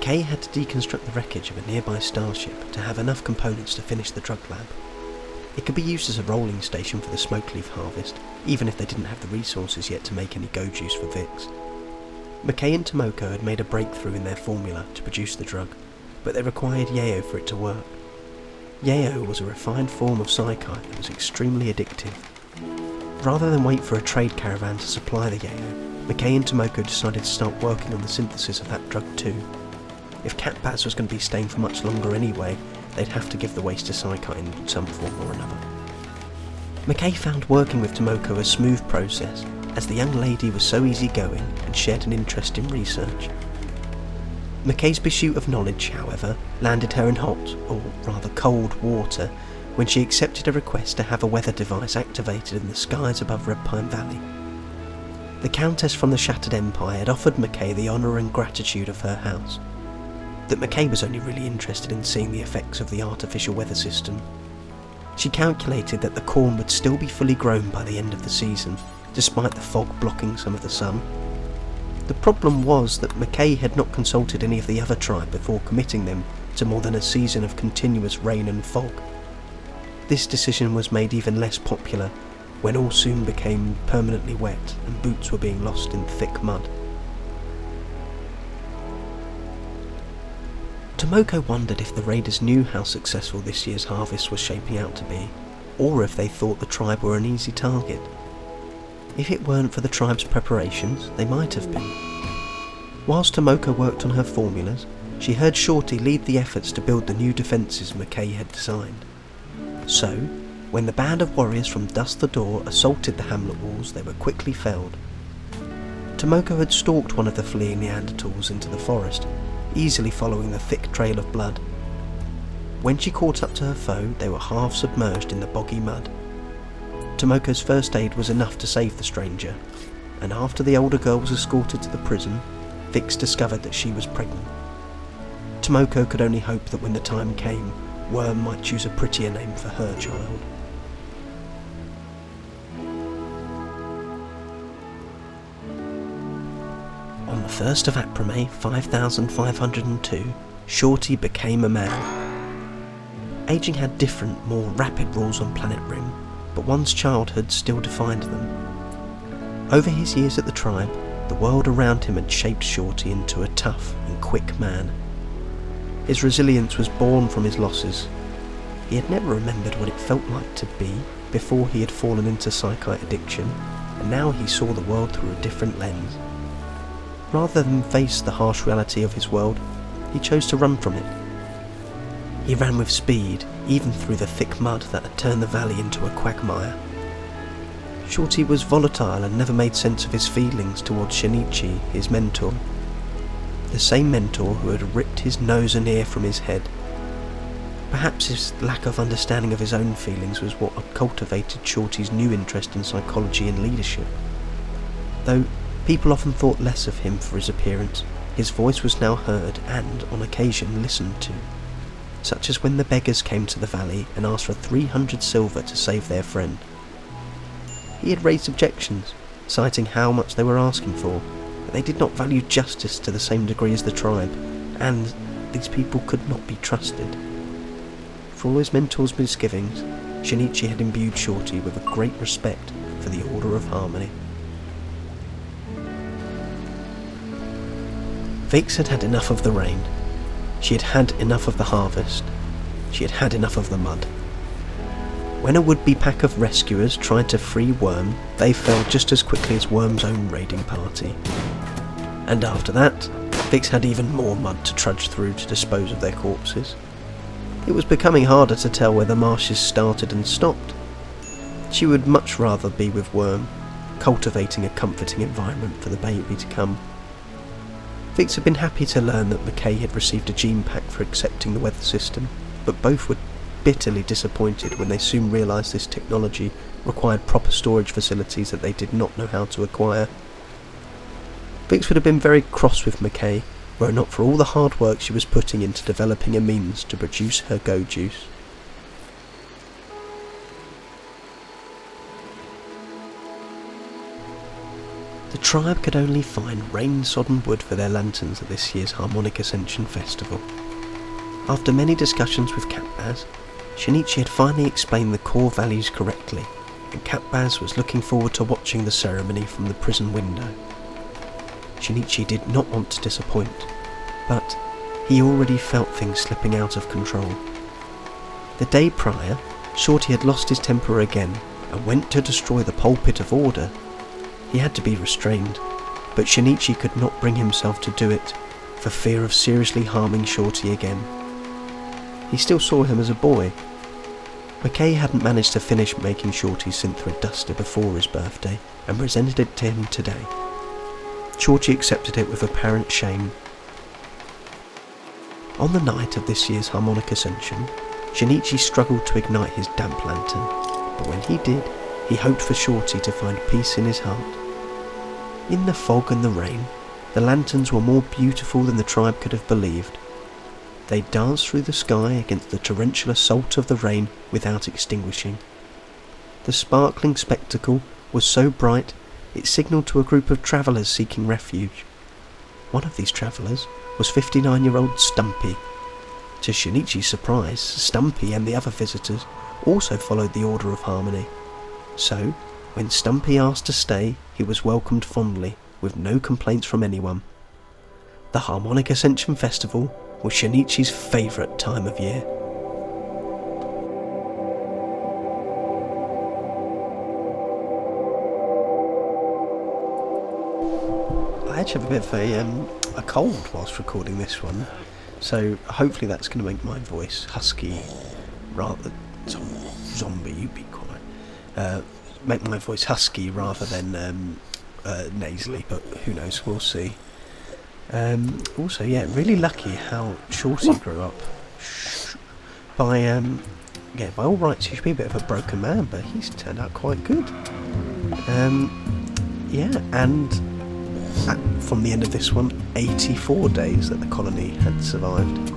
McKay had to deconstruct the wreckage of a nearby starship to have enough components to finish the drug lab. It could be used as a rolling station for the smoke leaf harvest, even if they didn't have the resources yet to make any go juice for Vix. McKay and Tomoko had made a breakthrough in their formula to produce the drug, but they required yayo for it to work. Yayo was a refined form of psychite that was extremely addictive. Rather than wait for a trade caravan to supply the yayo, McKay and Tomoko decided to start working on the synthesis of that drug too. If Cat Baz was going to be staying for much longer anyway, they'd have to give the waste to psychite in some form or another. McKay found working with Tomoko a smooth process, as the young lady was so easygoing and shared an interest in research. McKay's pursuit of knowledge, however, landed her in hot, or rather cold, water when she accepted a request to have a weather device activated in the skies above Redpine Valley. The Countess from the Shattered Empire had offered McKay the honour and gratitude of her house. That McKay was only really interested in seeing the effects of the artificial weather system. She calculated that the corn would still be fully grown by the end of the season, despite the fog blocking some of the sun. The problem was that McKay had not consulted any of the other tribe before committing them to more than a season of continuous rain and fog. This decision was made even less popular when all soon became permanently wet and boots were being lost in thick mud. Tomoko wondered if the raiders knew how successful this year's harvest was shaping out to be, or if they thought the tribe were an easy target. If it weren't for the tribe's preparations, they might have been. Whilst Tomoko worked on her formulas, she heard Shorty lead the efforts to build the new defences McKay had designed. So, when the band of warriors from Dust the Door assaulted the hamlet walls, they were quickly felled. Tomoko had stalked one of the fleeing Neanderthals into the forest, easily following the thick trail of blood. When she caught up to her foe, they were half submerged in the boggy mud. Tomoko's first aid was enough to save the stranger, and after the older girl was escorted to the prison, Vix discovered that she was pregnant. Tomoko could only hope that when the time came, Worm might choose a prettier name for her child. On the 1st of April 5502, Shorty became a man. Aging had different, more rapid rules on Planet Rim, but one's childhood still defined them. Over his years at the tribe, the world around him had shaped Shorty into a tough and quick man. His resilience was born from his losses. He had never remembered what it felt like to be before he had fallen into psychite addiction, and now he saw the world through a different lens. Rather than face the harsh reality of his world, he chose to run from it. He ran with speed, even through the thick mud that had turned the valley into a quagmire. Shorty was volatile and never made sense of his feelings towards Shinichi, his mentor. The same mentor who had ripped his nose and ear from his head. Perhaps his lack of understanding of his own feelings was what had cultivated Shorty's new interest in psychology and leadership. Though people often thought less of him for his appearance, his voice was now heard and, on occasion, listened to. Such as when the beggars came to the valley and asked for 300 silver to save their friend. He had raised objections, citing how much they were asking for, but they did not value justice to the same degree as the tribe, and these people could not be trusted. For all his mentor's misgivings, Shinichi had imbued Shorty with a great respect for the Order of Harmony. Vix had had enough of the rain. She had had enough of the harvest. She had had enough of the mud. When a would-be pack of rescuers tried to free Worm, they fell just as quickly as Worm's own raiding party. And after that, Vix had even more mud to trudge through to dispose of their corpses. It was becoming harder to tell where the marshes started and stopped. She would much rather be with Worm, cultivating a comforting environment for the baby to come. Vix had been happy to learn that McKay had received a gene pack for accepting the weather system, but both were bitterly disappointed when they soon realised this technology required proper storage facilities that they did not know how to acquire. Vix would have been very cross with McKay, were it not for all the hard work she was putting into developing a means to produce her go juice. The tribe could only find rain-sodden wood for their lanterns at this year's Harmonic Ascension Festival. After many discussions with Catbaz, Shinichi had finally explained the core values correctly, and Catbaz was looking forward to watching the ceremony from the prison window. Shinichi did not want to disappoint, but he already felt things slipping out of control. The day prior, Shorty had lost his temper again and went to destroy the pulpit of order. He had to be restrained, but Shinichi could not bring himself to do it for fear of seriously harming Shorty again. He still saw him as a boy. McKay hadn't managed to finish making Shorty's synthrid duster before his birthday and presented it to him today. Shorty accepted it with apparent shame. On the night of this year's Harmonic Ascension, Shinichi struggled to ignite his damp lantern, but when he did, he hoped for Shorty to find peace in his heart. In the fog and the rain, the lanterns were more beautiful than the tribe could have believed. They danced through the sky against the torrential assault of the rain without extinguishing. The sparkling spectacle was so bright it signalled to a group of travellers seeking refuge. One of these travellers was 59-year-old Stumpy. To Shinichi's surprise, Stumpy and the other visitors also followed the Order of Harmony. So, when Stumpy asked to stay, he was welcomed fondly, with no complaints from anyone. The Harmonic Ascension Festival was Shinichi's favourite time of year. I actually have a bit of a cold whilst recording this one, so hopefully that's going to make my voice husky rather... Zombie, you be quiet. Make my voice husky rather than nasally, but who knows, we'll see. Also, yeah, really lucky how Shorty grew up. By all rights he should be a bit of a broken man, but he's turned out quite good. From the end of this one, 84 days that the colony have survived.